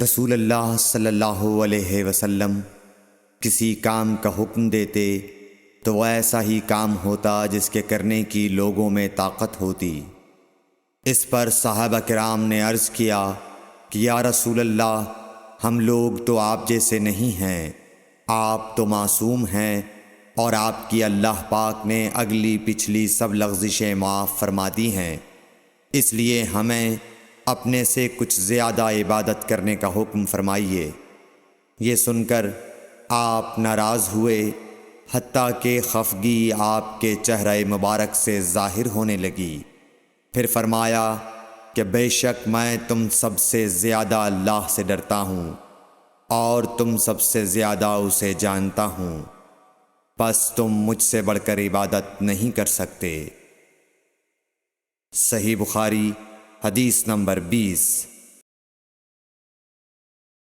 رسول اللہ صلی اللہ علیہ وسلم کسی کام کا حکم دیتے تو وہ ایسا ہی کام ہوتا جس کے کرنے کی لوگوں میں طاقت ہوتی۔ اس پر صحابہ کرام نے عرض کیا کہ یا رسول اللہ، ہم لوگ تو آپ جیسے نہیں ہیں، آپ تو معصوم ہیں اور آپ کی اللہ پاک نے اگلی پچھلی سب لغزشیں معاف فرما دی ہیں، اس لیے ہمیں اپنے سے کچھ زیادہ عبادت کرنے کا حکم فرمائیے۔ یہ سن کر آپ ناراض ہوئے، حتیٰ کہ خفگی آپ کے چہرہ مبارک سے ظاہر ہونے لگی۔ پھر فرمایا کہ بے شک میں تم سب سے زیادہ اللہ سے ڈرتا ہوں اور تم سب سے زیادہ اسے جانتا ہوں، پس تم مجھ سے بڑھ کر عبادت نہیں کر سکتے۔ صحیح بخاری حدیث نمبر 20۔